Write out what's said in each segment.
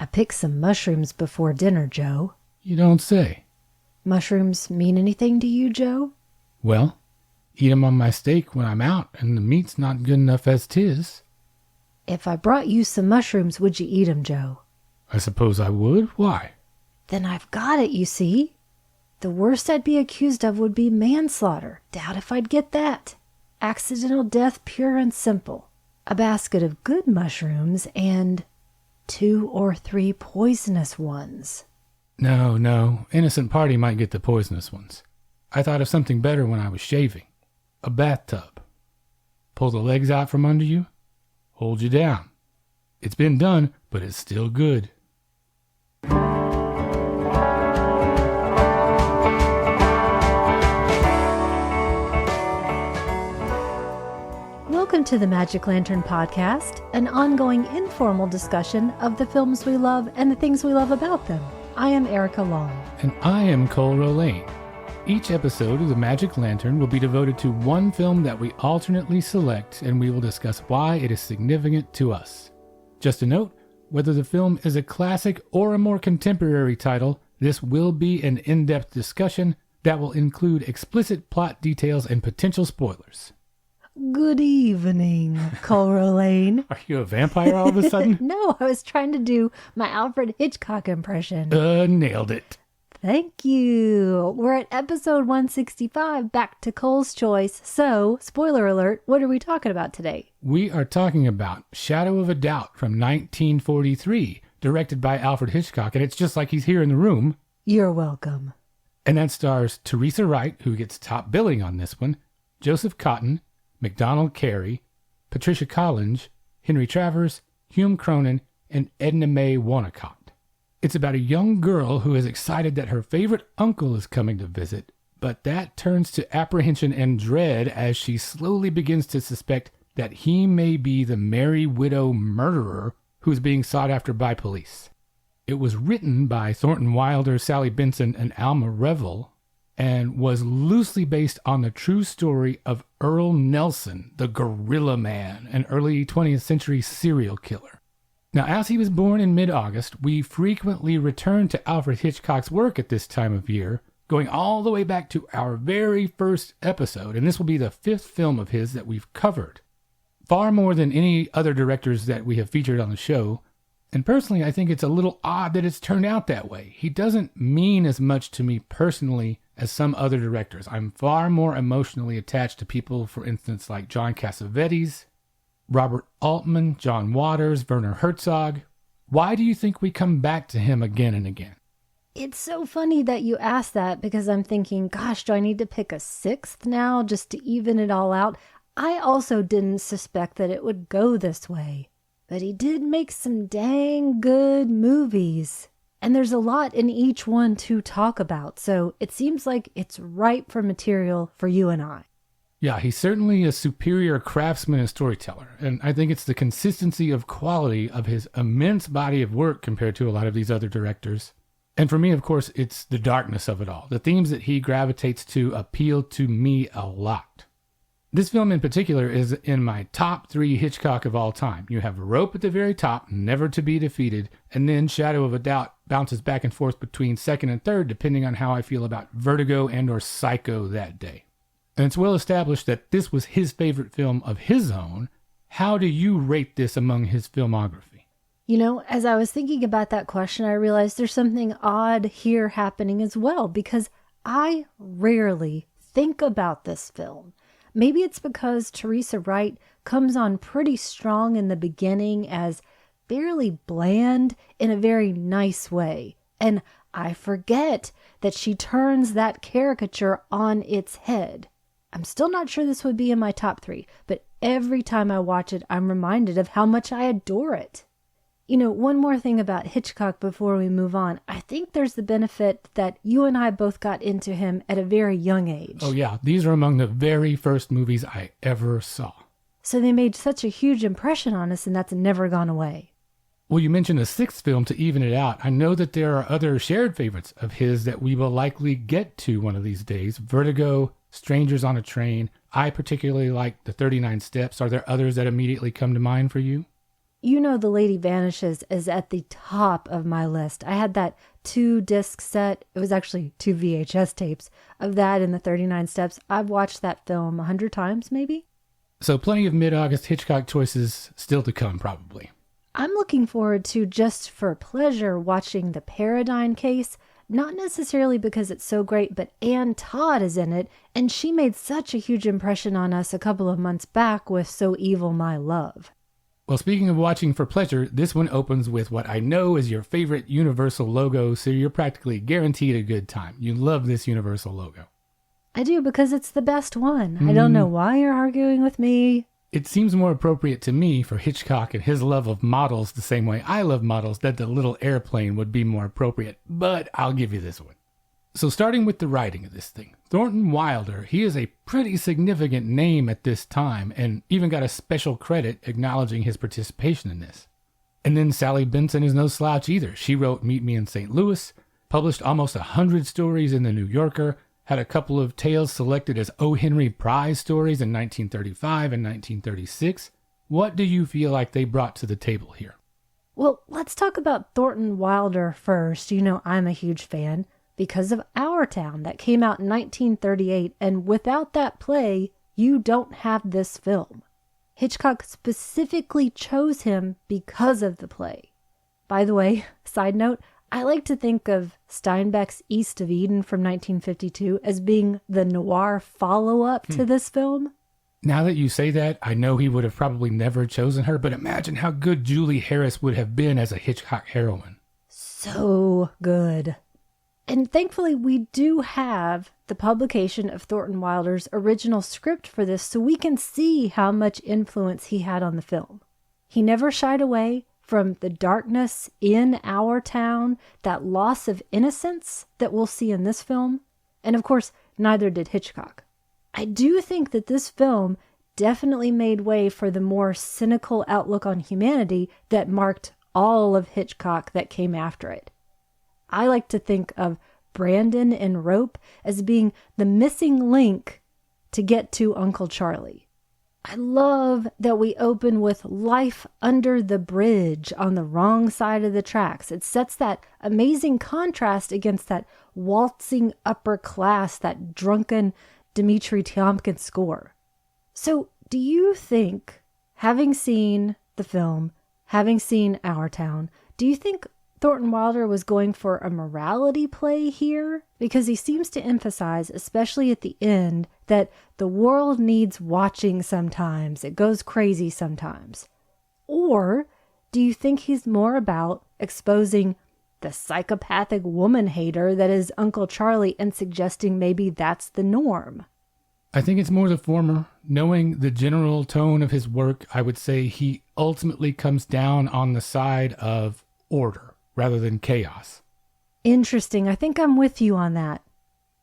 I picked some mushrooms before dinner, Joe. You don't say. Mushrooms mean anything to you, Joe? Well, eat 'em on my steak when I'm out and the meat's not good enough as 'tis. If I brought you some mushrooms, would you eat 'em, Joe? I suppose I would. Why? Then I've got it, you see. The worst I'd be accused of would be manslaughter. Doubt if I'd get that. Accidental death, pure and simple. A basket of good mushrooms and 2 or 3 poisonous ones. No. Innocent party might get the poisonous ones. I thought of something better when I was shaving. A bathtub. Pull the legs out from under you. Hold you down. It's been done, but it's still good. Welcome to the Magic Lantern Podcast, an ongoing informal discussion of the films we love and the things we love about them. I am Erica Long. And I am Cole Rolane. Each episode of the Magic Lantern will be devoted to one film that we alternately select, and we will discuss why it is significant to us. Just a note, whether the film is a classic or a more contemporary title, this will be an in-depth discussion that will include explicit plot details and potential spoilers. Good evening, Cole Rolane. Are you a vampire all of a sudden? No, I was trying to do my Alfred Hitchcock impression. Nailed it. Thank you. We're at episode 165, back to Cole's choice. So, spoiler alert, what are we talking about today? We are talking about Shadow of a Doubt from 1943, directed by Alfred Hitchcock, and it's just like he's here in the room. You're welcome. And that stars Teresa Wright, who gets top billing on this one, Joseph Cotten, MacDonald Carey, Patricia Collins, Henry Travers, Hume Cronin, and Edna Mae Wonnacott. It's about a young girl who is excited that her favorite uncle is coming to visit, but that turns to apprehension and dread as she slowly begins to suspect that he may be the Merry Widow murderer who's being sought after by police. It was written by Thornton Wilder, Sally Benson, and Alma Reville, and was loosely based on the true story of Earl Nelson, the Gorilla Man, an early 20th century serial killer. Now, as he was born in mid-August, we frequently return to Alfred Hitchcock's work at this time of year, going all the way back to our very first episode, and this will be the 5th film of his that we've covered. Far more than any other directors that we have featured on the show, and personally I think it's a little odd that it's turned out that way. He doesn't mean as much to me personally as some other directors. I'm far more emotionally attached to people, for instance, like John Cassavetes, Robert Altman, John Waters, Werner Herzog. Why do you think we come back to him again and again? It's so funny that you asked that because I'm thinking, gosh, do I need to pick a 6th now just to even it all out? I also didn't suspect that it would go this way. But he did make some dang good movies. And there's a lot in each one to talk about, so it seems like it's ripe for material for you and I. Yeah, he's certainly a superior craftsman and storyteller, and I think it's the consistency of quality of his immense body of work compared to a lot of these other directors. And for me, of course, it's the darkness of it all. The themes that he gravitates to appeal to me a lot. This film in particular is in my top 3 Hitchcock of all time. You have Rope at the very top, Never to be Defeated, and then Shadow of a Doubt bounces back and forth between 2nd and 3rd depending on how I feel about Vertigo and or Psycho that day. And it's well established that this was his favorite film of his own. How do you rate this among his filmography? You know, as I was thinking about that question, I realized there's something odd here happening as well, because I rarely think about this film. Maybe it's because Teresa Wright comes on pretty strong in the beginning as fairly bland in a very nice way. And I forget that she turns that caricature on its head. I'm still not sure this would be in my top 3, but every time I watch it, I'm reminded of how much I adore it. You know, one more thing about Hitchcock before we move on. I think there's the benefit that you and I both got into him at a very young age. Oh yeah, these are among the very first movies I ever saw. So they made such a huge impression on us, and that's never gone away. Well, you mentioned a 6th film to even it out. I know that there are other shared favorites of his that we will likely get to one of these days. Vertigo, Strangers on a Train. I particularly like The 39 Steps. Are there others that immediately come to mind for you? You know, The Lady Vanishes is at the top of my list. I had that 2-disc set. It was actually 2 VHS tapes of that in the 39 Steps. I've watched that film 100 times, maybe. So plenty of mid-August Hitchcock choices still to come, probably. I'm looking forward to, just for pleasure, watching The Paradigm Case. Not necessarily because it's so great, but Ann Todd is in it, and she made such a huge impression on us a couple of months back with So Evil, My Love. Well, speaking of watching for pleasure, this one opens with what I know is your favorite Universal logo, so you're practically guaranteed a good time. You love this Universal logo. I do, because it's the best one. I don't know why you're arguing with me. It seems more appropriate to me for Hitchcock and his love of models the same way I love models that the little airplane would be more appropriate, but I'll give you this one. So starting with the writing of this thing, Thornton Wilder, he is a pretty significant name at this time and even got a special credit acknowledging his participation in this. And then Sally Benson is no slouch either. She wrote Meet Me in St. Louis, published almost 100 stories in the New Yorker, had a couple of tales selected as O. Henry Prize stories in 1935 and 1936. What do you feel like they brought to the table here? Well, let's talk about Thornton Wilder first. You know, I'm a huge fan because of Our Town that came out in 1938, and without that play, you don't have this film. Hitchcock specifically chose him because of the play. By the way, side note, I like to think of Steinbeck's East of Eden from 1952 as being the noir follow-up to this film. Now that you say that, I know he would have probably never chosen her, but imagine how good Julie Harris would have been as a Hitchcock heroine. So good. And thankfully, we do have the publication of Thornton Wilder's original script for this, so we can see how much influence he had on the film. He never shied away from the darkness in Our Town, that loss of innocence that we'll see in this film. And of course, neither did Hitchcock. I do think that this film definitely made way for the more cynical outlook on humanity that marked all of Hitchcock that came after it. I like to think of Brandon and Rope as being the missing link to get to Uncle Charlie. I love that we open with life under the bridge on the wrong side of the tracks. It sets that amazing contrast against that waltzing upper class, that drunken Dmitri Tiomkin score. So do you think, having seen the film, having seen Our Town, do you think Thornton Wilder was going for a morality play here? Because he seems to emphasize, especially at the end, that the world needs watching sometimes. It goes crazy sometimes. Or do you think he's more about exposing the psychopathic woman hater that is Uncle Charlie and suggesting maybe that's the norm? I think it's more the former. Knowing the general tone of his work, I would say he ultimately comes down on the side of order rather than chaos. Interesting. I think I'm with you on that.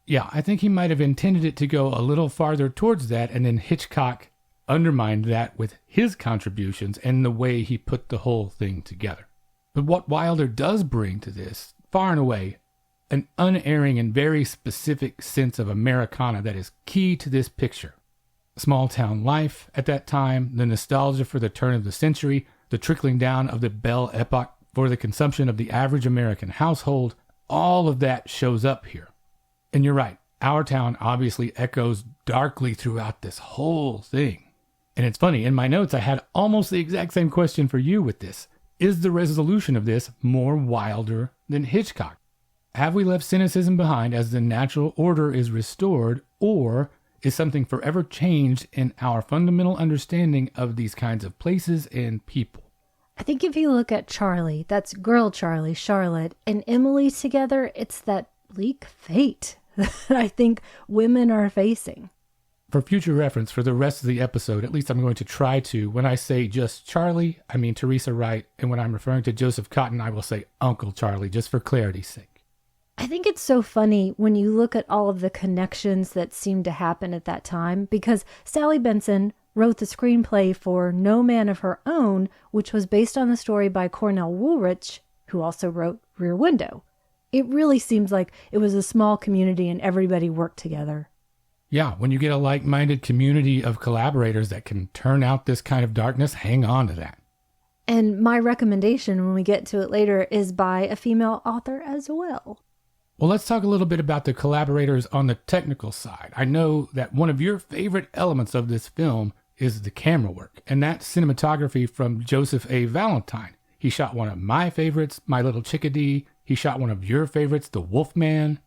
Yeah, I think he might have intended it to go a little farther towards that, and then Hitchcock undermined that with his contributions and the way he put the whole thing together. But what Wilder does bring to this, far and away, an unerring and very specific sense of Americana that is key to this picture. Small town life at that time, the nostalgia for the turn of the century, the trickling down of the Belle Epoque for the consumption of the average American household, all of that shows up here. And you're right, Our Town obviously echoes darkly throughout this whole thing. And it's funny, in my notes I had almost the exact same question for you with this. Is the resolution of this more Wilder than Hitchcock? Have we left cynicism behind as the natural order is restored, or is something forever changed in our fundamental understanding of these kinds of places and people? I think if you look at Charlie, that's girl Charlie, Charlotte, and Emily together, it's that bleak fate that I think women are facing. For future reference, for the rest of the episode, at least I'm going to try to, when I say just Charlie, I mean Teresa Wright, and when I'm referring to Joseph Cotten, I will say Uncle Charlie, just for clarity's sake. I think it's so funny when you look at all of the connections that seem to happen at that time, because Sally Benson wrote the screenplay for No Man of Her Own, which was based on the story by Cornell Woolrich, who also wrote Rear Window. It really seems like it was a small community and everybody worked together. Yeah, when you get a like-minded community of collaborators that can turn out this kind of darkness, hang on to that. And my recommendation when we get to it later is by a female author as well. Well, let's talk a little bit about the collaborators on the technical side. I know that one of your favorite elements of this film is the camera work, and that's cinematography from Joseph A. Valentine. He shot one of my favorites, My Little Chickadee. He shot one of your favorites, The Wolfman.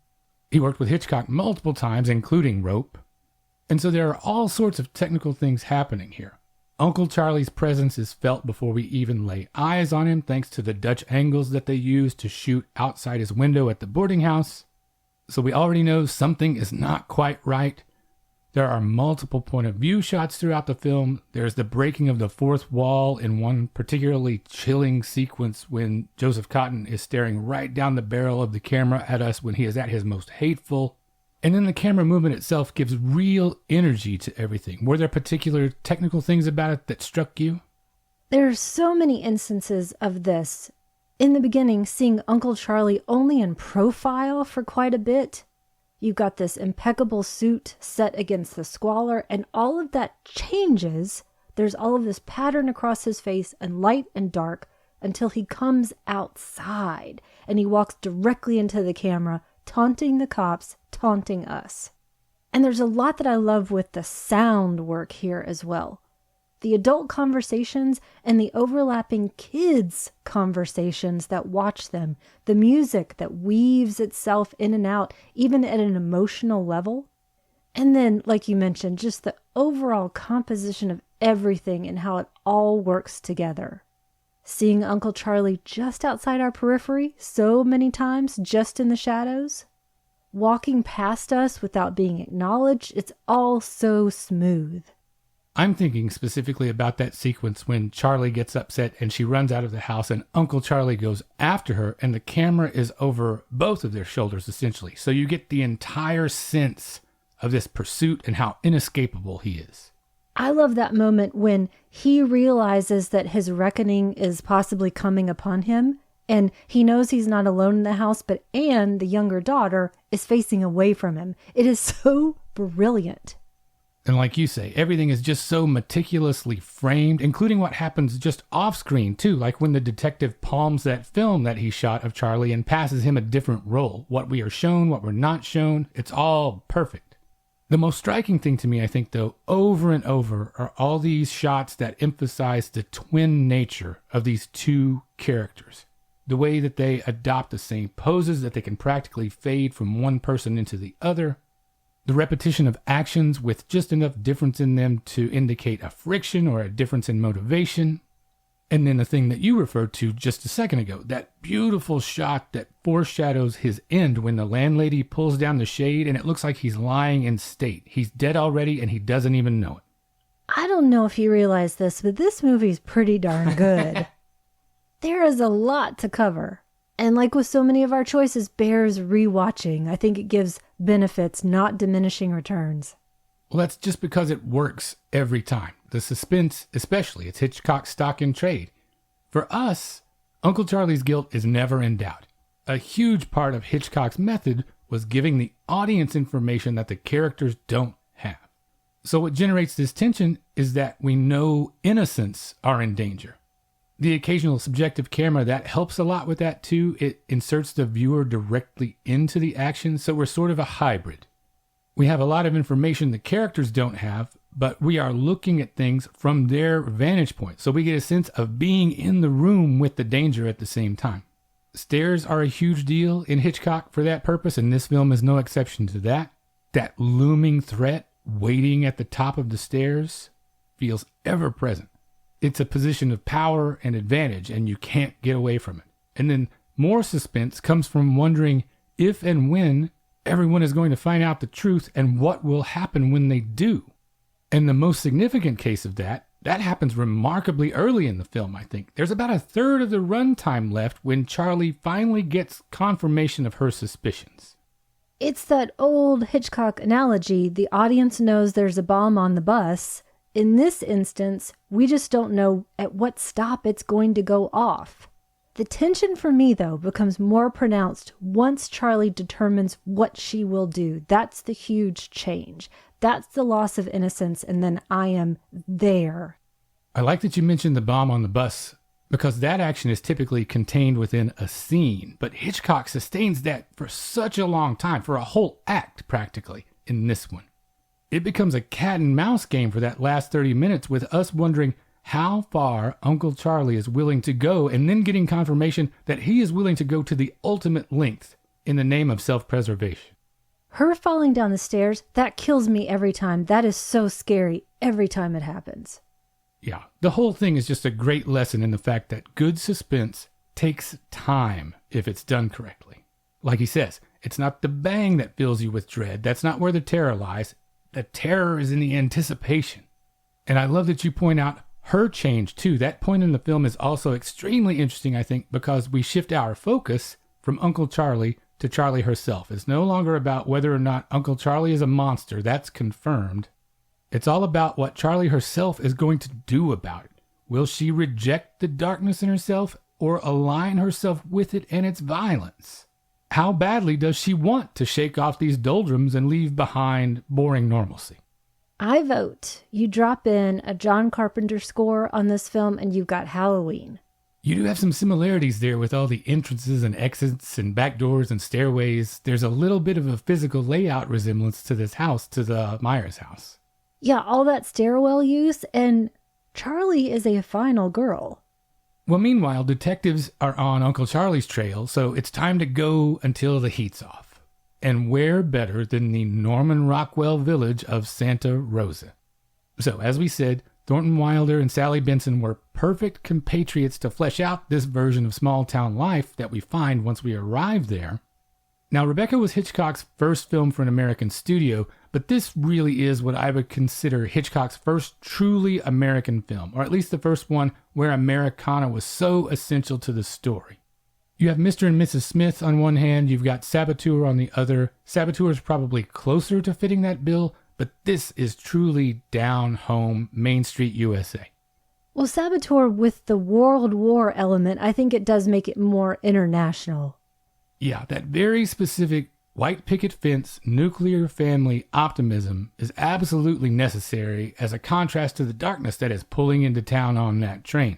He worked with Hitchcock multiple times, including Rope. And so there are all sorts of technical things happening here. Uncle Charlie's presence is felt before we even lay eyes on him, thanks to the Dutch angles that they use to shoot outside his window at the boarding house. So we already know something is not quite right. There are multiple point of view shots throughout the film. There's the breaking of the fourth wall in one particularly chilling sequence when Joseph Cotten is staring right down the barrel of the camera at us when he is at his most hateful. And then the camera movement itself gives real energy to everything. Were there particular technical things about it that struck you? There's so many instances of this. In the beginning, seeing Uncle Charlie only in profile for quite a bit. You've got this impeccable suit set against the squalor, and all of that changes. There's all of this pattern across his face and light and dark until he comes outside and he walks directly into the camera, taunting the cops, taunting us. And there's a lot that I love with the sound work here as well. The adult conversations and the overlapping kids' conversations that watch them, the music that weaves itself in and out, even at an emotional level. And then, like you mentioned, just the overall composition of everything and how it all works together. Seeing Uncle Charlie just outside our periphery so many times, just in the shadows. Walking past us without being acknowledged, it's all so smooth. I'm thinking specifically about that sequence when Charlie gets upset and she runs out of the house and Uncle Charlie goes after her and the camera is over both of their shoulders essentially. So you get the entire sense of this pursuit and how inescapable he is. I love that moment when he realizes that his reckoning is possibly coming upon him, and he knows he's not alone in the house, but Anne, the younger daughter, is facing away from him. It is so brilliant. And like you say, everything is just so meticulously framed, including what happens just off screen too, like when the detective palms that film that he shot of Charlie and passes him a different role. What we are shown, what we're not shown, it's all perfect. The most striking thing to me, I think, though, over and over, are all these shots that emphasize the twin nature of these two characters. The way that they adopt the same poses, that they can practically fade from one person into the other. The repetition of actions with just enough difference in them to indicate a friction or a difference in motivation. And then the thing that you referred to just a second ago, that beautiful shot that foreshadows his end when the landlady pulls down the shade and it looks like he's lying in state. He's dead already and he doesn't even know it. I don't know if you realize this, but this movie's pretty darn good. There is a lot to cover. And like with so many of our choices, bears rewatching. I think it gives benefits, not diminishing returns. Well, that's just because it works every time. The suspense, especially, it's Hitchcock's stock in trade. For us, Uncle Charlie's guilt is never in doubt. A huge part of Hitchcock's method was giving the audience information that the characters don't have. So what generates this tension is that we know innocents are in danger. The occasional subjective camera, that helps a lot with that too. It inserts the viewer directly into the action, so we're sort of a hybrid. We have a lot of information the characters don't have, but we are looking at things from their vantage point, so we get a sense of being in the room with the danger at the same time. Stairs are a huge deal in Hitchcock for that purpose, and this film is no exception to that. That looming threat waiting at the top of the stairs feels ever present. It's a position of power and advantage, and you can't get away from it. And then more suspense comes from wondering if and when everyone is going to find out the truth and what will happen when they do. And the most significant case of that happens remarkably early in the film, I think. There's about a third of the runtime left when Charlie finally gets confirmation of her suspicions. It's that old Hitchcock analogy, the audience knows there's a bomb on the bus. In this instance, we just don't know at what stop it's going to go off. The tension for me, though, becomes more pronounced once Charlie determines what she will do. That's the huge change. That's the loss of innocence, and then I am there. I like that you mentioned the bomb on the bus. because that action is typically contained within a scene, but Hitchcock sustains that for such a long time, for a whole act practically, in this one. It becomes a cat and mouse game for that last 30 minutes with us wondering how far Uncle Charlie is willing to go, and then getting confirmation that he is willing to go to the ultimate length in the name of self-preservation. Her falling down the stairs, that kills me every time. That is so scary every time it happens. Yeah, the whole thing is just a great lesson in the fact that good suspense takes time if it's done correctly. Like he says, it's not the bang that fills you with dread. That's not where the terror lies. The terror is in the anticipation. And I love that you point out her change too. That point in the film is also extremely interesting, I think, because we shift our focus from Uncle Charlie to Charlie herself. It's no longer about whether or not Uncle Charlie is a monster. That's confirmed. It's all about what Charlie herself is going to do about it. Will she reject the darkness in herself or align herself with it and its violence? How badly does she want to shake off these doldrums and leave behind boring normalcy? I vote you drop in a John Carpenter score on this film and you've got Halloween. You do have some similarities there with all the entrances and exits and back doors and stairways. There's a little bit of a physical layout resemblance to this house, to the Myers house. Yeah, all that stairwell use, and Charlie is a final girl. Well, meanwhile, detectives are on Uncle Charlie's trail, so it's time to go until the heat's off. And where better than the Norman Rockwell village of Santa Rosa? So, as we said, Thornton Wilder and Sally Benson were perfect compatriots to flesh out this version of small-town life that we find once we arrive there. Now, Rebecca was Hitchcock's first film for an American studio, but this really is what I would consider Hitchcock's first truly American film, or at least the first one where Americana was so essential to the story. You have Mr. and Mrs. Smith on one hand, you've got Saboteur on the other. Saboteur is probably closer to fitting that bill, but this is truly down-home, Main Street USA. Well, Saboteur with the World War element, I think it does make it more international. Yeah, that very specific white picket fence, nuclear family optimism is absolutely necessary as a contrast to the darkness that is pulling into town on that train.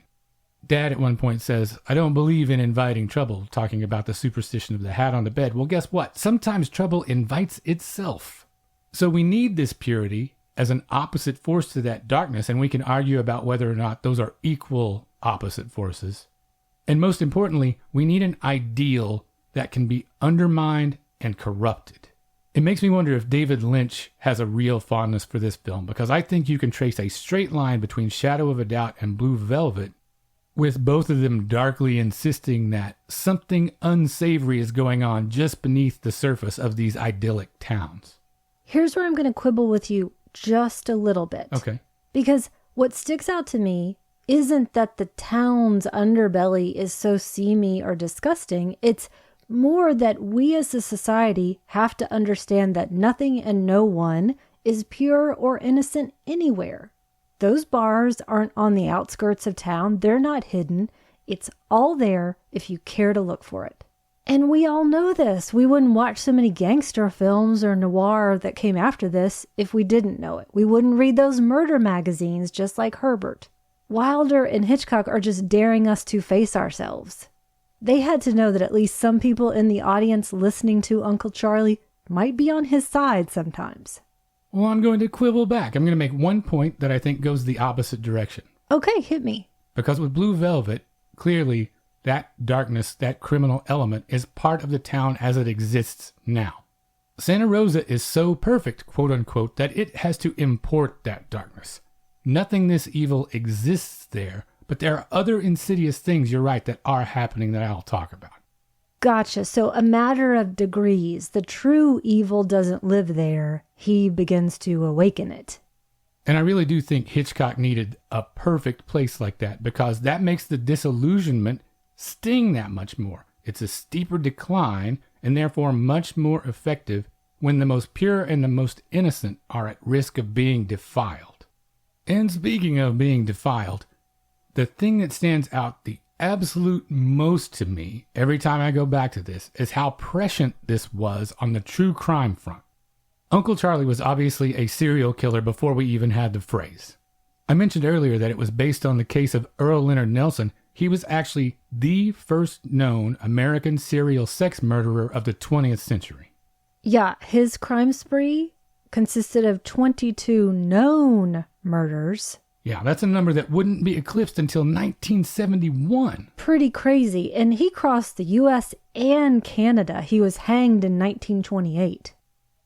Dad at one point says, "I don't believe in inviting trouble," talking about the superstition of the hat on the bed. Well, guess what? Sometimes trouble invites itself. So we need this purity as an opposite force to that darkness, and we can argue about whether or not those are equal opposite forces. And most importantly, we need an ideal that can be undermined and corrupted. It makes me wonder if David Lynch has a real fondness for this film, because I think you can trace a straight line between Shadow of a Doubt and Blue Velvet, with both of them darkly insisting that something unsavory is going on just beneath the surface of these idyllic towns. Here's where I'm going to quibble with you just a little bit. Okay. Because what sticks out to me isn't that the town's underbelly is so seamy or disgusting. It's more that we as a society have to understand that nothing and no one is pure or innocent anywhere. Those bars aren't on the outskirts of town. They're not hidden. It's all there if you care to look for it. And we all know this. We wouldn't watch so many gangster films or noir that came after this if we didn't know it. We wouldn't read those murder magazines just like Herbert. Wilder and Hitchcock are just daring us to face ourselves. They had to know that at least some people in the audience listening to Uncle Charlie might be on his side sometimes. Well, I'm going to quibble back. I'm going to make one point that I think goes the opposite direction. Okay, hit me. Because with Blue Velvet, clearly that darkness, that criminal element, is part of the town as it exists now. Santa Rosa is so perfect, quote unquote, that it has to import that darkness. Nothing this evil exists there, but there are other insidious things, you're right, that are happening that I'll talk about. Gotcha. So a matter of degrees. The true evil doesn't live there. He begins to awaken it. And I really do think Hitchcock needed a perfect place like that, because that makes the disillusionment sting that much more. It's a steeper decline and therefore much more effective when the most pure and the most innocent are at risk of being defiled. And speaking of being defiled, the thing that stands out the absolute most to me every time I go back to this is how prescient this was on the true crime front. Uncle Charlie was obviously a serial killer before we even had the phrase. I mentioned earlier that it was based on the case of Earl Leonard Nelson. he was actually the first known American serial sex murderer of the 20th century. Yeah, his crime spree consisted of 22 known murders. Yeah, that's a number that wouldn't be eclipsed until 1971. Pretty crazy. And he crossed the U.S. and Canada. He was hanged in 1928.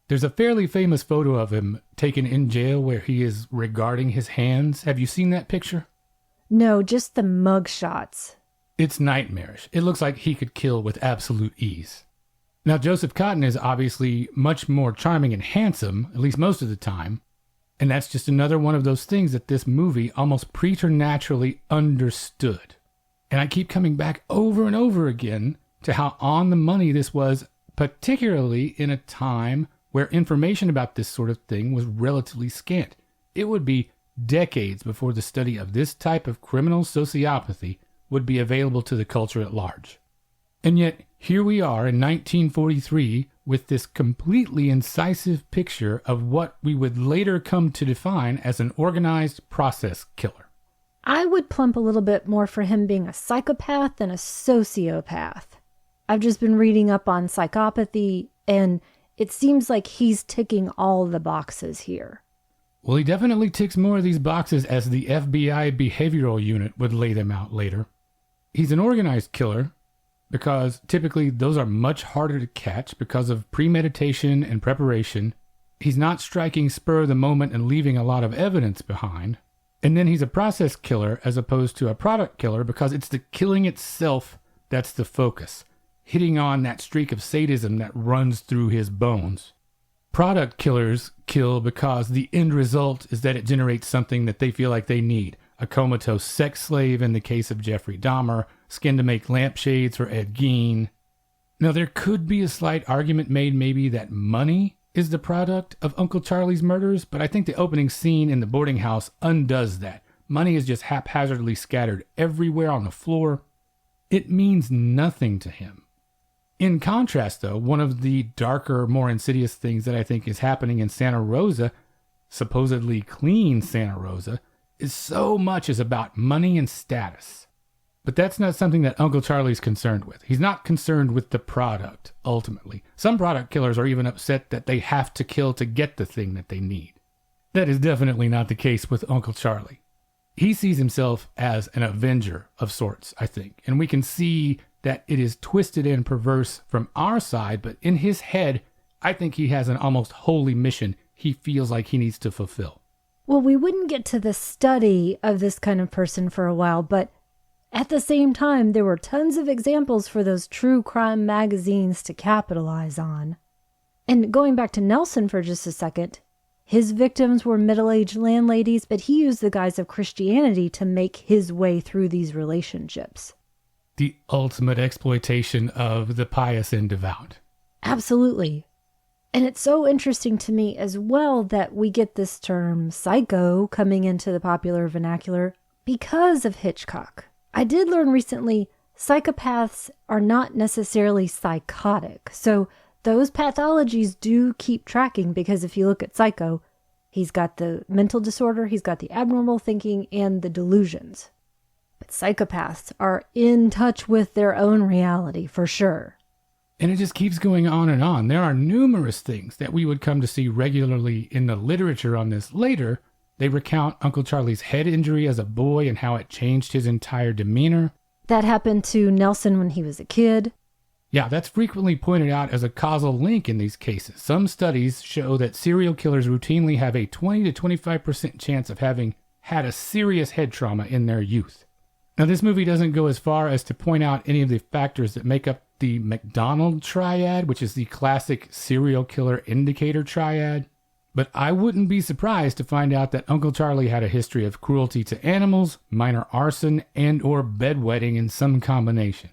There's a fairly famous photo of him taken in jail where he is regarding his hands. Have you seen that picture? No, just the mug shots. It's nightmarish. It looks like he could kill with absolute ease. Now, Joseph Cotten is obviously much more charming and handsome, at least most of the time. And that's just another one of those things that this movie almost preternaturally understood. And I keep coming back over and over again to how on the money this was, particularly in a time where information about this sort of thing was relatively scant. It would be decades before the study of this type of criminal sociopathy would be available to the culture at large. And yet, here we are in 1943 with this completely incisive picture of what we would later come to define as an organized process killer. I would plump a little bit more for him being a psychopath than a sociopath. I've just been reading up on psychopathy, and it seems like he's ticking all the boxes here. Well, he definitely ticks more of these boxes as the FBI behavioral unit would lay them out later. He's an organized killer because typically those are much harder to catch because of premeditation and preparation. He's not striking spur of the moment and leaving a lot of evidence behind. And then he's a process killer as opposed to a product killer because it's the killing itself that's the focus, hitting on that streak of sadism that runs through his bones. Product killers kill because the end result is that it generates something that they feel like they need. A comatose sex slave in the case of Jeffrey Dahmer, skin to make lampshades for Ed Gein. Now, there could be a slight argument made maybe that money is the product of Uncle Charlie's murders, but I think the opening scene in the boarding house undoes that. Money is just haphazardly scattered everywhere on the floor. It means nothing to him. In contrast, though, one of the darker, more insidious things that I think is happening in Santa Rosa, supposedly clean Santa Rosa, is so much is about money and status. But that's not something that Uncle Charlie's concerned with. He's not concerned with the product, ultimately. Some product killers are even upset that they have to kill to get the thing that they need. That is definitely not the case with Uncle Charlie. He sees himself as an avenger of sorts, I think. And we can see that it is twisted and perverse from our side, but in his head, I think he has an almost holy mission he feels like he needs to fulfill. Well, we wouldn't get to the study of this kind of person for a while, but at the same time, there were tons of examples for those true crime magazines to capitalize on. And going back to Nelson for just a second, his victims were middle-aged landladies, but he used the guise of Christianity to make his way through these relationships. The ultimate exploitation of the pious and devout. Absolutely. And it's so interesting to me as well that we get this term psycho coming into the popular vernacular because of Hitchcock. I did learn recently psychopaths are not necessarily psychotic. So those pathologies do keep tracking because if you look at Psycho, he's got the mental disorder, he's got the abnormal thinking, and the delusions. But psychopaths are in touch with their own reality for sure. And it just keeps going on and on. There are numerous things that we would come to see regularly in the literature on this later. They recount Uncle Charlie's head injury as a boy and how it changed his entire demeanor. That happened to Nelson when he was a kid. Yeah, that's frequently pointed out as a causal link in these cases. Some studies show that serial killers routinely have a 20 to 25% chance of having had a serious head trauma in their youth. Now, this movie doesn't go as far as to point out any of the factors that make up the McDonald triad, which is the classic serial killer indicator triad. But I wouldn't be surprised to find out that Uncle Charlie had a history of cruelty to animals, minor arson, and or bedwetting in some combination.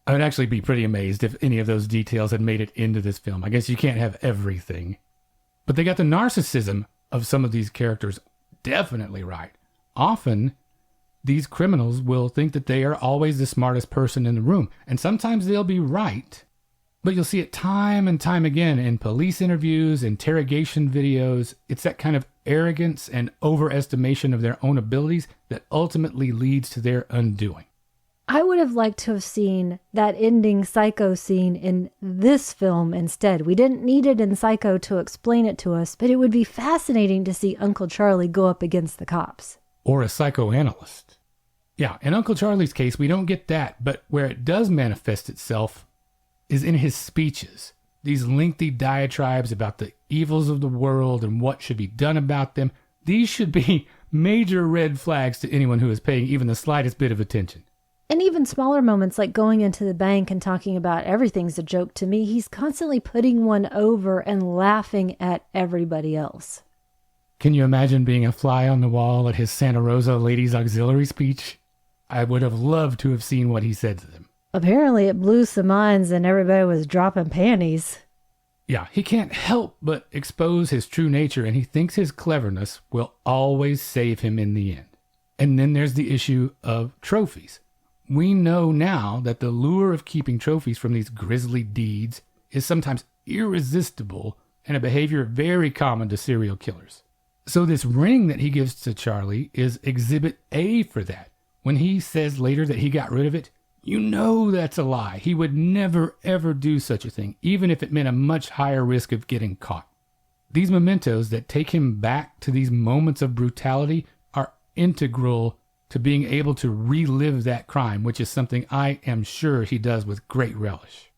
I would actually be pretty amazed if any of those details had made it into this film. I guess you can't have everything. But they got the narcissism of some of these characters definitely right. Often, these criminals will think that they are always the smartest person in the room. And sometimes they'll be right. But you'll see it time and time again in police interviews, interrogation videos. It's that kind of arrogance and overestimation of their own abilities that ultimately leads to their undoing. I would have liked to have seen that ending Psycho scene in this film instead. We didn't need it in Psycho to explain it to us, but it would be fascinating to see Uncle Charlie go up against the cops. Or a psychoanalyst. Yeah, in Uncle Charlie's case, we don't get that, but where it does manifest itself is in his speeches. These lengthy diatribes about the evils of the world and what should be done about them. These should be major red flags to anyone who is paying even the slightest bit of attention. And even smaller moments like going into the bank and talking about everything's a joke to me, he's constantly putting one over and laughing at everybody else. Can you imagine being a fly on the wall at his Santa Rosa Ladies Auxiliary speech? I would have loved to have seen what he said to them. Apparently it blew some minds and everybody was dropping panties. Yeah, he can't help but expose his true nature, and he thinks his cleverness will always save him in the end. And then there's the issue of trophies. We know now that the lure of keeping trophies from these grisly deeds is sometimes irresistible and a behavior very common to serial killers. So this ring that he gives to Charlie is exhibit A for that. When he says later that he got rid of it, you know that's a lie. He would never, ever do such a thing, even if it meant a much higher risk of getting caught. These mementos that take him back to these moments of brutality are integral to being able to relive that crime, which is something I am sure he does with great relish.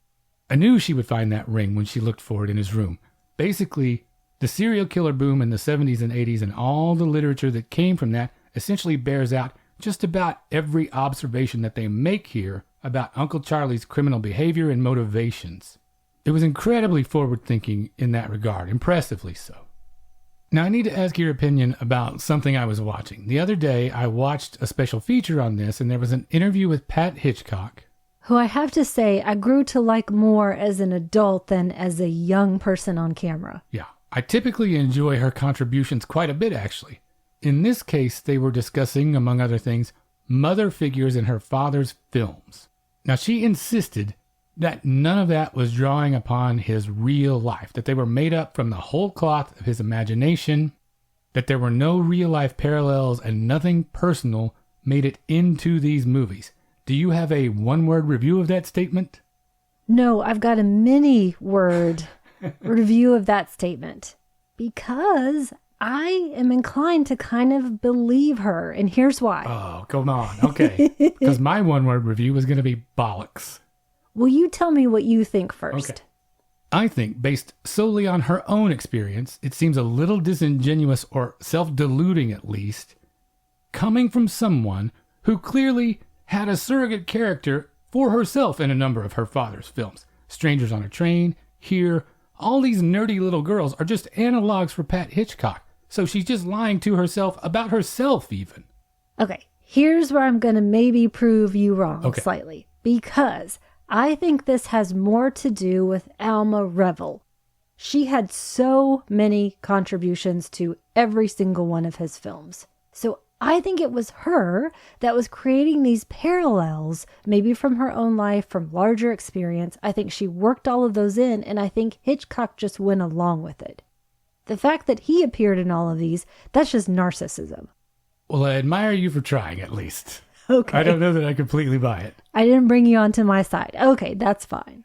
I knew she would find that ring when she looked for it in his room. Basically, the serial killer boom in the 70s and 80s and all the literature that came from that essentially bears out just about every observation that they make here about Uncle Charlie's criminal behavior and motivations. It was incredibly forward-thinking in that regard, impressively so. Now, I need to ask your opinion about something I was watching. The other day, I watched a special feature on this, and there was an interview with Pat Hitchcock, who I have to say I grew to like more as an adult than as a young person on camera. Yeah, I typically enjoy her contributions quite a bit, actually. In this case, they were discussing, among other things, mother figures in her father's films. Now, she insisted that none of that was drawing upon his real life, that they were made up from the whole cloth of his imagination, that there were no real-life parallels and nothing personal made it into these movies. Do you have a one-word review of that statement? No, I've got a mini-word review of that statement, because I am inclined to kind of believe her, and here's why. Oh, come on. Okay. Because my one-word review was going to be bollocks. Will you tell me what you think first? Okay. I think, based solely on her own experience, it seems a little disingenuous or self-deluding at least, coming from someone who clearly had a surrogate character for herself in a number of her father's films. Strangers on a Train, Here, all these nerdy little girls are just analogs for Pat Hitchcock. So she's just lying to herself about herself even. Okay, here's where I'm going to maybe prove you wrong slightly. Because I think this has more to do with Alma Revel. She had so many contributions to every single one of his films. So I think it was her that was creating these parallels, maybe from her own life, from larger experience. I think she worked all of those in, and I think Hitchcock just went along with it. The fact that he appeared in all of these, that's just narcissism. Well, I admire you for trying, at least. Okay. I don't know that I completely buy it. I didn't bring you onto my side. Okay, that's fine.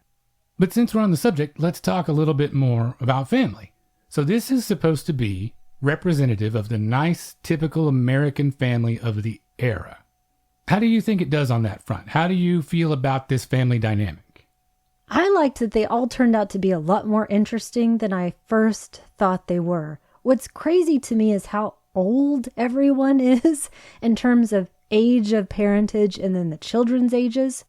But since we're on the subject, let's talk a little bit more about family. So this is supposed to be representative of the nice, typical American family of the era. How do you think it does on that front? How do you feel about this family dynamic? I liked that they all turned out to be a lot more interesting than I first thought they were. What's crazy to me is how old everyone is in terms of age of parentage and then the children's ages.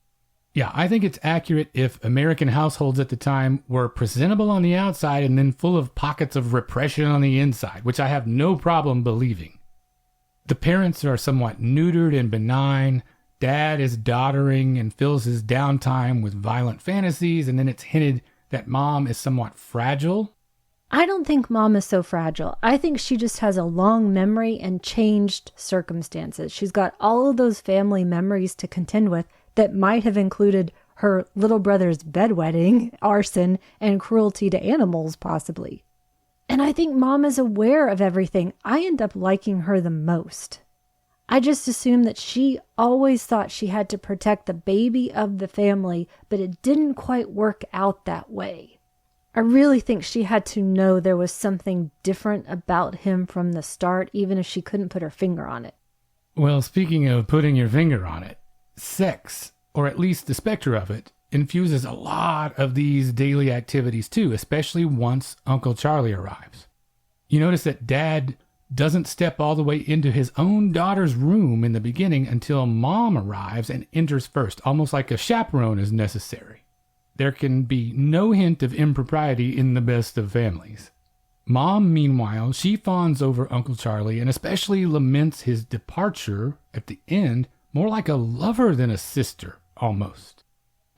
Yeah, I think it's accurate if American households at the time were presentable on the outside and then full of pockets of repression on the inside, which I have no problem believing. The parents are somewhat neutered and benign. Dad is doddering and fills his downtime with violent fantasies, and then it's hinted that mom is somewhat fragile. I don't think mom is so fragile. I think she just has a long memory and changed circumstances. She's got all of those family memories to contend with that might have included her little brother's bedwetting, arson, and cruelty to animals, possibly. And I think mom is aware of everything. I end up liking her the most. I just assumed that she always thought she had to protect the baby of the family, but it didn't quite work out that way. I really think she had to know there was something different about him from the start, even if she couldn't put her finger on it. Well, speaking of putting your finger on it, sex, or at least the specter of it, infuses a lot of these daily activities too, especially once Uncle Charlie arrives. You notice that Dad doesn't step all the way into his own daughter's room in the beginning until Mom arrives and enters first, almost like a chaperone is necessary. There can be no hint of impropriety in the best of families. Mom, meanwhile, she fawns over Uncle Charlie and especially laments his departure at the end, more like a lover than a sister, almost.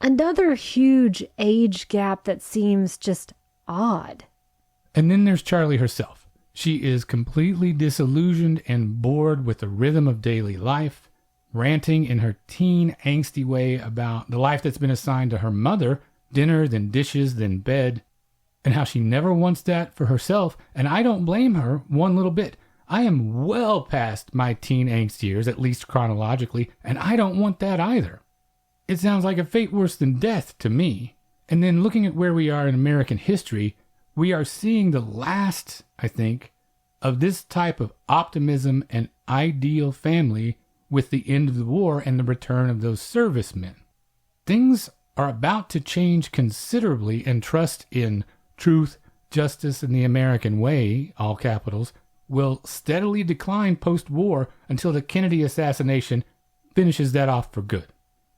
Another huge age gap that seems just odd. And then there's Charlie herself. She is completely disillusioned and bored with the rhythm of daily life, ranting in her teen, angsty way about the life that's been assigned to her mother, dinner, then dishes, then bed, and how she never wants that for herself, and I don't blame her one little bit. I am well past my teen angst years, at least chronologically, and I don't want that either. It sounds like a fate worse than death to me. And then looking at where we are in American history, we are seeing the last, I think, of this type of optimism and ideal family with the end of the war and the return of those servicemen. Things are about to change considerably, and trust in truth, justice, and the American way, all capitals, will steadily decline post-war until the Kennedy assassination finishes that off for good.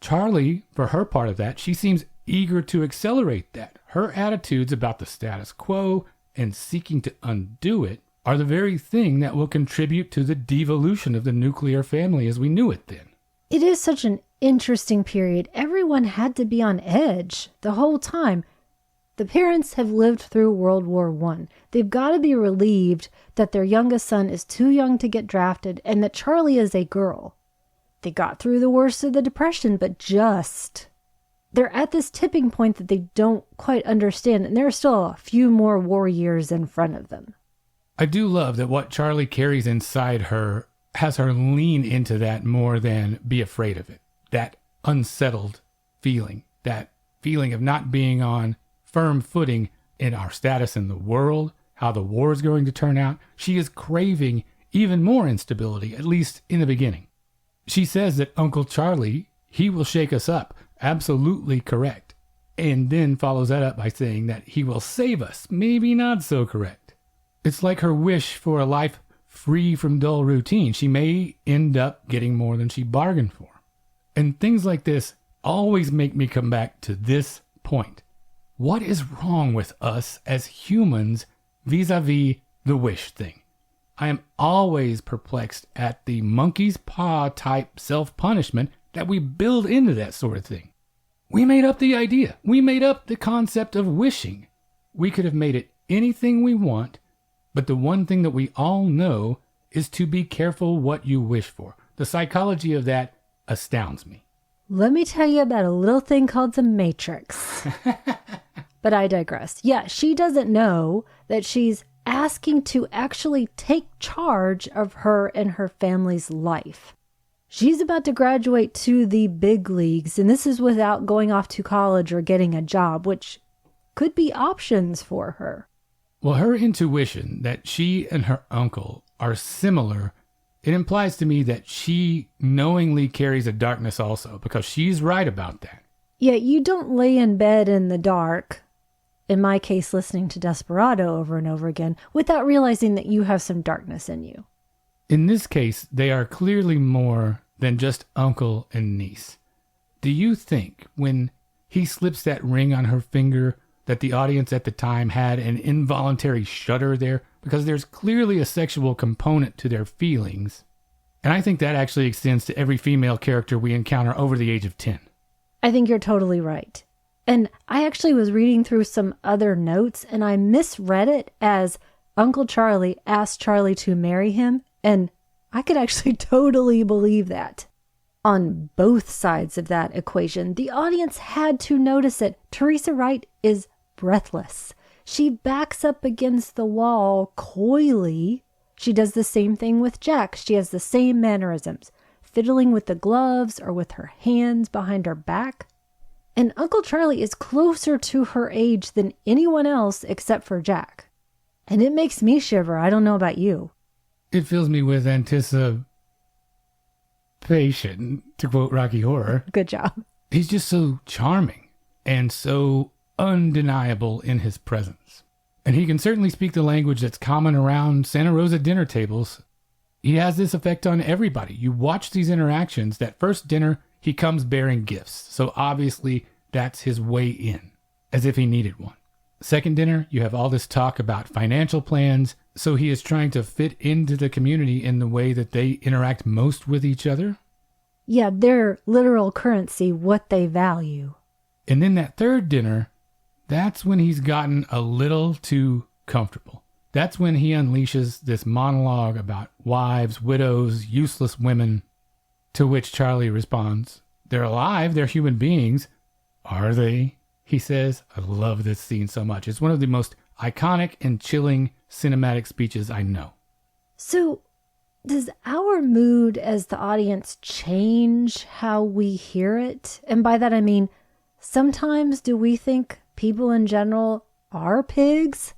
Charlie, for her part of that, she seems eager to accelerate that. Her attitudes about the status quo and seeking to undo it are the very thing that will contribute to the devolution of the nuclear family as we knew it then. It is such an interesting period. Everyone had to be on edge the whole time. The parents have lived through World War I. They've got to be relieved that their youngest son is too young to get drafted and that Charlie is a girl. They got through the worst of the Depression, but they're at this tipping point that they don't quite understand, and there are still a few more war years in front of them. I do love that what Charlie carries inside her has her lean into that more than be afraid of it. That unsettled feeling, that feeling of not being on firm footing in our status in the world, how the war is going to turn out. She is craving even more instability, at least in the beginning. She says that Uncle Charlie, he will shake us up. Absolutely correct. And then follows that up by saying that he will save us. Maybe not so correct. It's like her wish for a life free from dull routine. She may end up getting more than she bargained for. And things like this always make me come back to this point. What is wrong with us as humans vis-a-vis the wish thing? I am always perplexed at the monkey's paw type self-punishment that we build into that sort of thing. We made up the idea. We made up the concept of wishing. We could have made it anything we want, but the one thing that we all know is to be careful what you wish for. The psychology of that astounds me. Let me tell you about a little thing called the Matrix. But I digress. Yeah, she doesn't know that she's asking to actually take charge of her and her family's life. She's about to graduate to the big leagues, and this is without going off to college or getting a job, which could be options for her. Well, her intuition that she and her uncle are similar, it implies to me that she knowingly carries a darkness also, because she's right about that. Yeah, you don't lay in bed in the dark, in my case listening to Desperado over and over again, without realizing that you have some darkness in you. In this case, they are clearly more than just uncle and niece. Do you think when he slips that ring on her finger that the audience at the time had an involuntary shudder there? Because there's clearly a sexual component to their feelings. And I think that actually extends to every female character we encounter over the age of 10. I think you're totally right. And I actually was reading through some other notes and I misread it as Uncle Charlie asked Charlie to marry him. And I could actually totally believe that. On both sides of that equation, the audience had to notice it. Teresa Wright is breathless. She backs up against the wall coyly. She does the same thing with Jack. She has the same mannerisms, fiddling with the gloves or with her hands behind her back. And Uncle Charlie is closer to her age than anyone else except for Jack. And it makes me shiver. I don't know about you. It fills me with anticipation, to quote Rocky Horror. Good job. He's just so charming and so undeniable in his presence. And he can certainly speak the language that's common around Santa Rosa dinner tables. He has this effect on everybody. You watch these interactions. That first dinner, he comes bearing gifts. So obviously that's his way in, as if he needed one. Second dinner, you have all this talk about financial plans. So he is trying to fit into the community in the way that they interact most with each other. Yeah, their literal currency, what they value. And then that third dinner, that's when he's gotten a little too comfortable. That's when he unleashes this monologue about wives, widows, useless women, to which Charlie responds, "They're alive, they're human beings." "Are they?" he says. I love this scene so much. It's one of the most iconic and chilling cinematic speeches I know. So, does our mood as the audience change how we hear it? And by that I mean, sometimes do we think people in general are pigs?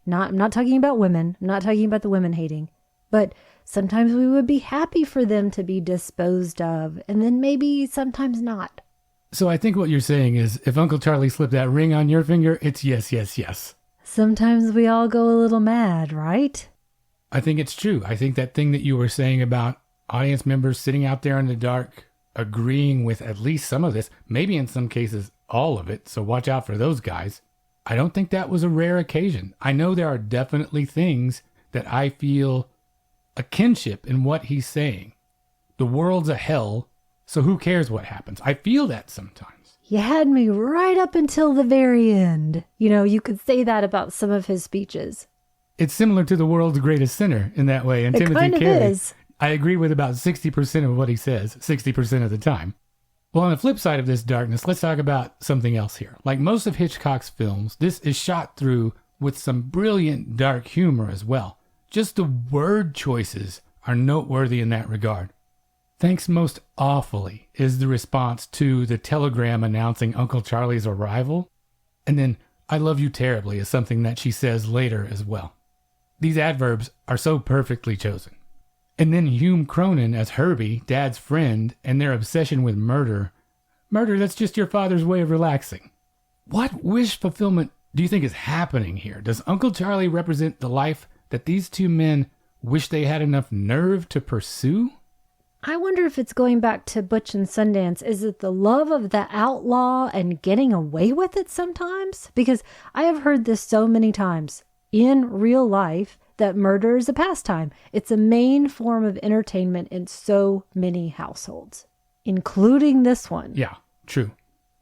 I'm not talking about women. I'm not talking about the women hating. But sometimes we would be happy for them to be disposed of. And then maybe sometimes not. So I think what you're saying is, if Uncle Charlie slipped that ring on your finger, it's yes, yes, yes. Sometimes we all go a little mad, right? I think it's true. I think that thing that you were saying about audience members sitting out there in the dark, agreeing with at least some of this, maybe in some cases all of it, so watch out for those guys. I don't think that was a rare occasion. I know there are definitely things that I feel a kinship in what he's saying. The world's a hell, so who cares what happens? I feel that sometimes. You had me right up until the very end. You know, you could say that about some of his speeches. It's similar to The World's Greatest Sinner in that way. And it Timothy kind of Carey, is. I agree with about 60% of what he says, 60% of the time. Well, on the flip side of this darkness, let's talk about something else here. Like most of Hitchcock's films, this is shot through with some brilliant dark humor as well. Just the word choices are noteworthy in that regard. "Thanks most awfully" is the response to the telegram announcing Uncle Charlie's arrival. And then "I love you terribly" is something that she says later as well. These adverbs are so perfectly chosen. And then Hume Cronyn as Herbie, Dad's friend, and their obsession with murder. Murder, that's just your father's way of relaxing. What wish fulfillment do you think is happening here? Does Uncle Charlie represent the life that these two men wish they had enough nerve to pursue? I wonder if it's going back to Butch and Sundance. Is it the love of the outlaw and getting away with it sometimes? Because I have heard this so many times in real life that murder is a pastime. It's a main form of entertainment in so many households, including this one. Yeah, true.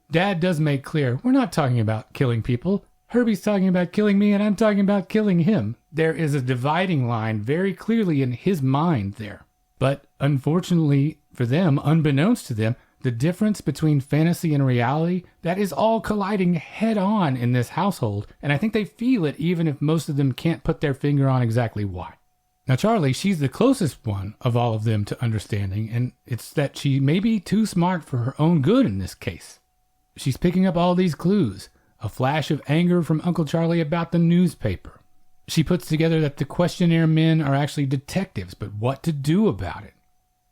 Dad does make clear, we're not talking about killing people. Herbie's talking about killing me and I'm talking about killing him. There is a dividing line very clearly in his mind there. But unfortunately for them, unbeknownst to them, the difference between fantasy and reality, that is all colliding head on in this household. And I think they feel it even if most of them can't put their finger on exactly why. Now Charlie, she's the closest one of all of them to understanding, and it's that she may be too smart for her own good in this case. She's picking up all these clues. A flash of anger from Uncle Charlie about the newspaper. She puts together that the questionnaire men are actually detectives, but what to do about it?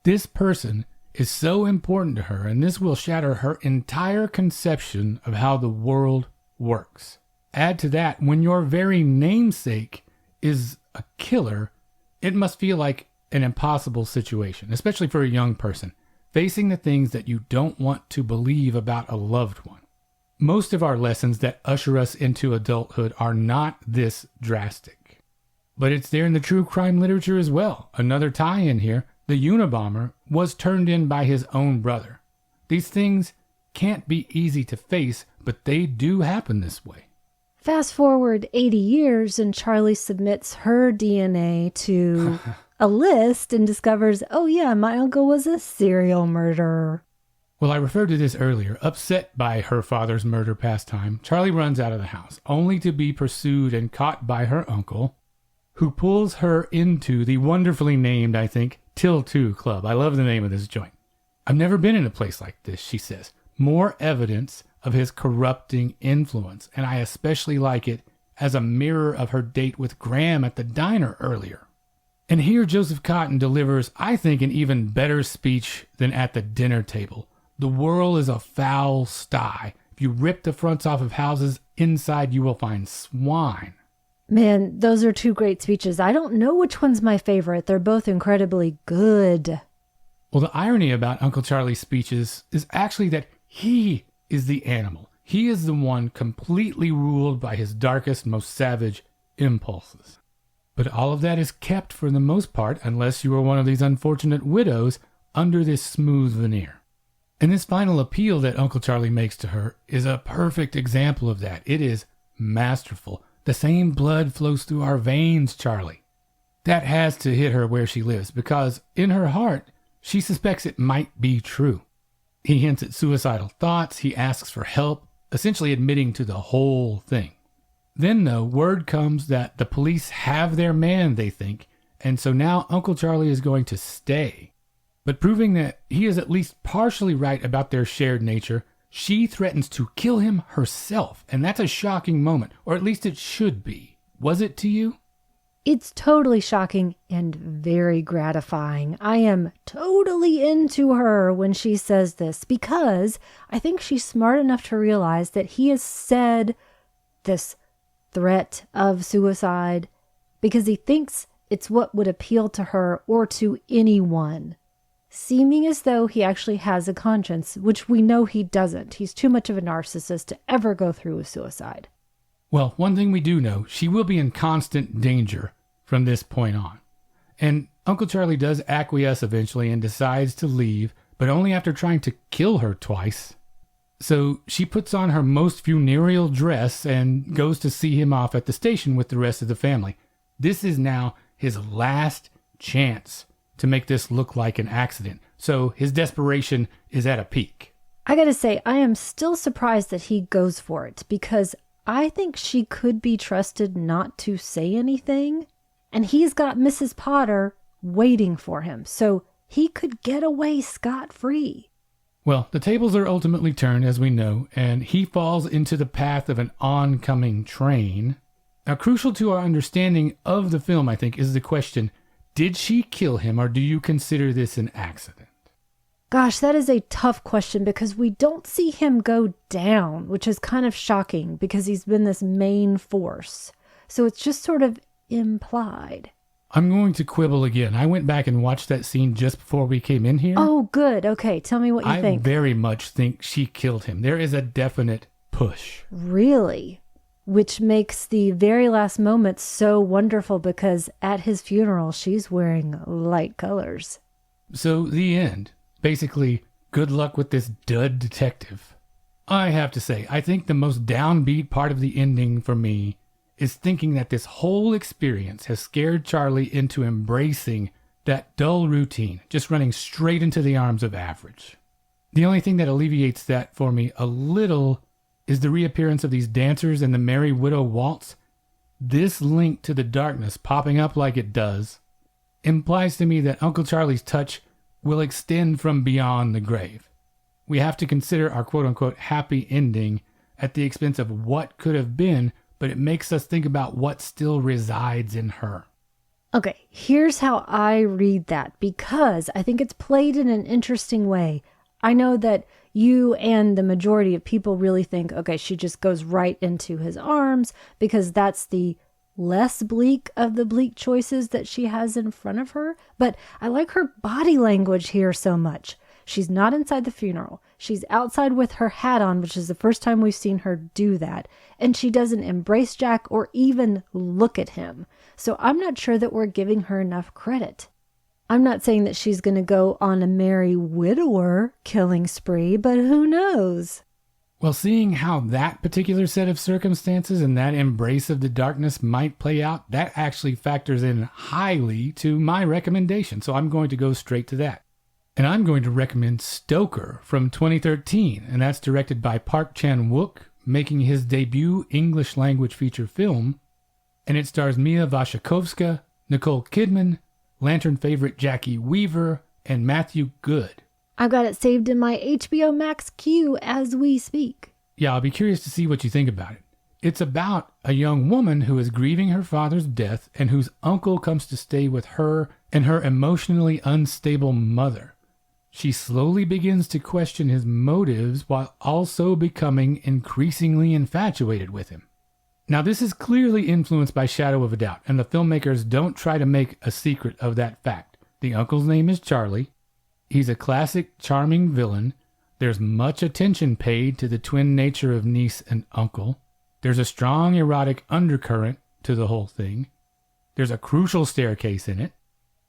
This person is so important to her, and this will shatter her entire conception of how the world works. Add to that, when your very namesake is a killer, it must feel like an impossible situation, especially for a young person, facing the things that you don't want to believe about a loved one. Most of our lessons that usher us into adulthood are not this drastic. But it's there in the true crime literature as well. Another tie-in here, the Unabomber was turned in by his own brother. These things can't be easy to face, but they do happen this way. Fast forward 80 years and Charlie submits her DNA to a list and discovers, oh yeah, my uncle was a serial murderer. Well, I referred to this earlier. Upset by her father's murder pastime, Charlie runs out of the house, only to be pursued and caught by her uncle, who pulls her into the wonderfully named, I think, Till 2 Club. I love the name of this joint. I've never been in a place like this, she says. More evidence of his corrupting influence, and I especially like it as a mirror of her date with Graham at the diner earlier. And here Joseph Cotten delivers, I think, an even better speech than at the dinner table. The world is a foul sty. If you rip the fronts off of houses, inside you will find swine. Man, those are two great speeches. I don't know which one's my favorite. They're both incredibly good. Well, the irony about Uncle Charlie's speeches is actually that he is the animal. He is the one completely ruled by his darkest, most savage impulses. But all of that is kept for the most part, unless you are one of these unfortunate widows, under this smooth veneer. And this final appeal that Uncle Charlie makes to her is a perfect example of that. It is masterful. The same blood flows through our veins, Charlie. That has to hit her where she lives, because in her heart, she suspects it might be true. He hints at suicidal thoughts. He asks for help, essentially admitting to the whole thing. Then, though, word comes that the police have their man, they think, and so now Uncle Charlie is going to stay. But proving that he is at least partially right about their shared nature, she threatens to kill him herself, and that's a shocking moment, or at least it should be. Was it to you? It's totally shocking and very gratifying. I am totally into her when she says this, because I think she's smart enough to realize that he has said this threat of suicide because he thinks it's what would appeal to her or to anyone, seeming as though he actually has a conscience, which we know he doesn't. He's too much of a narcissist to ever go through with suicide. Well, one thing we do know, she will be in constant danger from this point on. And Uncle Charlie does acquiesce eventually and decides to leave, but only after trying to kill her twice. So she puts on her most funereal dress and goes to see him off at the station with the rest of the family. This is now his last chance to make this look like an accident. So his desperation is at a peak. I gotta say, I am still surprised that he goes for it, because I think she could be trusted not to say anything. And he's got Mrs. Potter waiting for him, so he could get away scot-free. Well, the tables are ultimately turned, as we know, and he falls into the path of an oncoming train. Now, crucial to our understanding of the film, I think, is the question, did she kill him, or do you consider this an accident? Gosh, that is a tough question, because we don't see him go down, which is kind of shocking because he's been this main force. So it's just sort of implied. I'm going to quibble again. I went back and watched that scene just before we came in here. Oh, good. Okay, tell me what you think. I very much think she killed him. There is a definite push. Really? Which makes the very last moment so wonderful, because at his funeral, she's wearing light colors. So the end. Basically, good luck with this dud detective. I have to say, I think the most downbeat part of the ending for me is thinking that this whole experience has scared Charlie into embracing that dull routine, just running straight into the arms of average. The only thing that alleviates that for me a little is the reappearance of these dancers in the Merry Widow Waltz. This link to the darkness popping up like it does implies to me that Uncle Charlie's touch will extend from beyond the grave. We have to consider our quote-unquote happy ending at the expense of what could have been, but it makes us think about what still resides in her. Okay, here's how I read that, because I think it's played in an interesting way. I know that you and the majority of people really think, okay, she just goes right into his arms because that's the less bleak of the bleak choices that she has in front of her. But I like her body language here so much. She's not inside the funeral. She's outside with her hat on, which is the first time we've seen her do that. And she doesn't embrace Jack or even look at him. So I'm not sure that we're giving her enough credit. I'm not saying that she's going to go on a merry widower killing spree, but who knows? Well, seeing how that particular set of circumstances and that embrace of the darkness might play out, that actually factors in highly to my recommendation. So I'm going to go straight to that. And I'm going to recommend Stoker from 2013, and that's directed by Park Chan-wook, making his debut English language feature film. and it stars Mia Wasikowska, Nicole Kidman, Lantern favorite Jackie Weaver, and Matthew Good. I've got it saved in my HBO Max queue as we speak. Yeah, I'll be curious to see what you think about it. It's about a young woman who is grieving her father's death and whose uncle comes to stay with her and her emotionally unstable mother. She slowly begins to question his motives while also becoming increasingly infatuated with him. Now, this is clearly influenced by Shadow of a Doubt, and the filmmakers don't try to make a secret of that fact. The uncle's name is Charlie. He's a classic, charming villain. There's much attention paid to the twin nature of niece and uncle. There's a strong erotic undercurrent to the whole thing. There's a crucial staircase in it.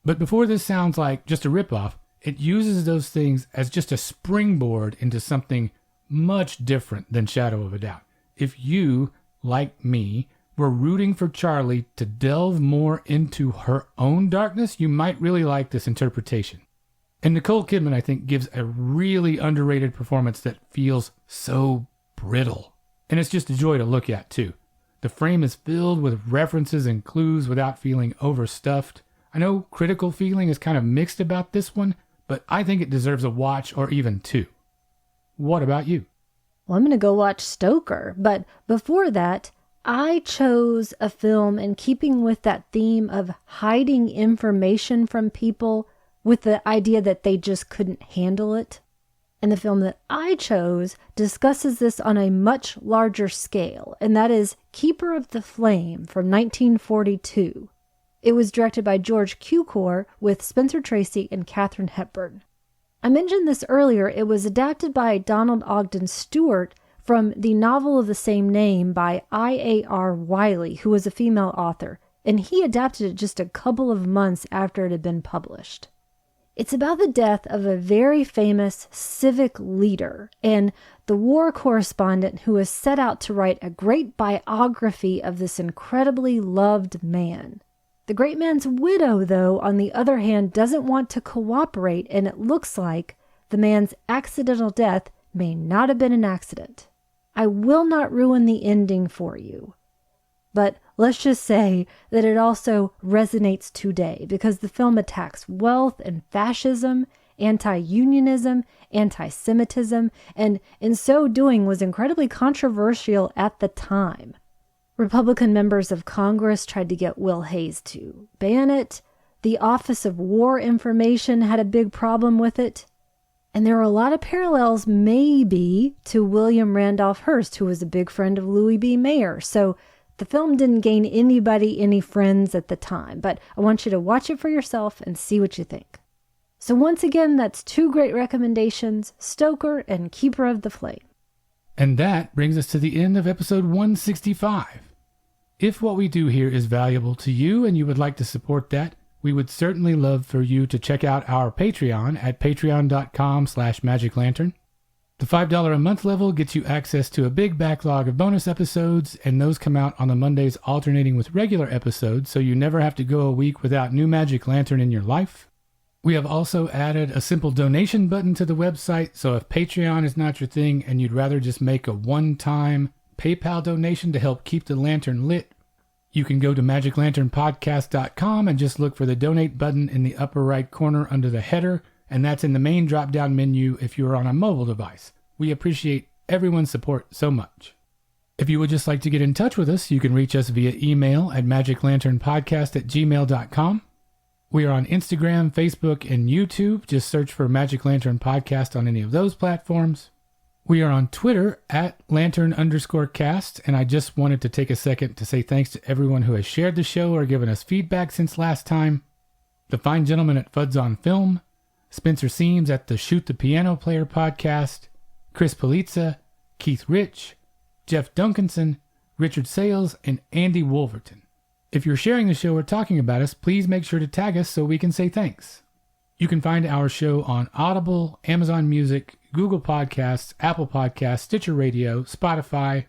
But before this sounds like just a ripoff, it uses those things as just a springboard into something much different than Shadow of a Doubt. If you, like me, were rooting for Charlie to delve more into her own darkness, you might really like this interpretation. And Nicole Kidman, I think, gives a really underrated performance that feels so brittle. And it's just a joy to look at, too. The frame is filled with references and clues without feeling overstuffed. I know critical feeling is kind of mixed about this one, but I think it deserves a watch or even two. What about you? Well, I'm going to go watch Stoker, but before that, I chose a film in keeping with that theme of hiding information from people with the idea that they just couldn't handle it. And the film that I chose discusses this on a much larger scale, and that is Keeper of the Flame from 1942. It was directed by George Cukor with Spencer Tracy and Katharine Hepburn. I mentioned this earlier. It was adapted by Donald Ogden Stewart from the novel of the same name by I.A.R. Wiley, who was a female author, and he adapted it just a couple of months after it had been published. It's about the death of a very famous civic leader and the war correspondent who has set out to write a great biography of this incredibly loved man. The great man's widow, though, on the other hand, doesn't want to cooperate, and it looks like the man's accidental death may not have been an accident. I will not ruin the ending for you, but let's just say that it also resonates today because the film attacks wealth and fascism, anti-unionism, anti-Semitism, and in so doing was incredibly controversial at the time. Republican members of Congress tried to get Will Hayes to ban it. The Office of War Information had a big problem with it. And there are a lot of parallels, maybe, to William Randolph Hearst, who was a big friend of Louis B. Mayer. So the film didn't gain anybody any friends at the time, but I want you to watch it for yourself and see what you think. So once again, that's two great recommendations, Stoker and Keeper of the Flame. And that brings us to the end of episode 165. If what we do here is valuable to you and you would like to support that, we would certainly love for you to check out our Patreon at patreon.com/magiclantern. The $5 a month level gets you access to a big backlog of bonus episodes, and those come out on the Mondays alternating with regular episodes, so you never have to go a week without new Magic Lantern in your life. We have also added a simple donation button to the website, so if Patreon is not your thing and you'd rather just make a one-time PayPal donation to help keep the lantern lit, you can go to magiclanternpodcast.com and just look for the donate button in the upper right corner under the header, and that's in the main drop-down menu if you're on a mobile device. We appreciate everyone's support so much. If you would just like to get in touch with us, you can reach us via email at magiclanternpodcast@gmail.com. We are on Instagram, Facebook, and YouTube. Just search for Magic Lantern Podcast on any of those platforms. We are on Twitter at Lantern_cast, and I just wanted to take a second to say thanks to everyone who has shared the show or given us feedback since last time. The fine gentlemen at Fuds on Film, Spencer Seams at the Shoot the Piano Player podcast, Chris Polizza, Keith Rich, Jeff Duncanson, Richard Sales, and Andy Wolverton. If you're sharing the show or talking about us, please make sure to tag us so we can say thanks. You can find our show on Audible, Amazon Music, Google Podcasts, Apple Podcasts, Stitcher Radio, Spotify.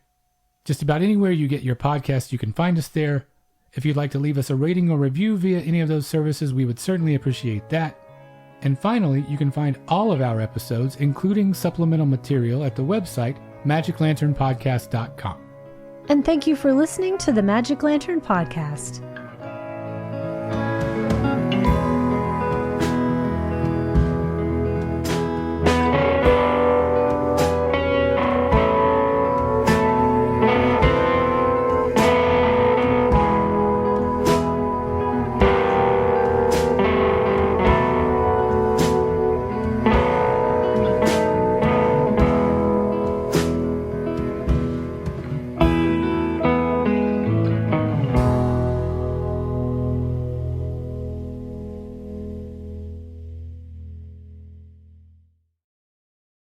Just about anywhere you get your podcasts, you can find us there. If you'd like to leave us a rating or review via any of those services, we would certainly appreciate that. And finally, you can find all of our episodes, including supplemental material, at the website magiclanternpodcast.com. And thank you for listening to the Magic Lantern Podcast.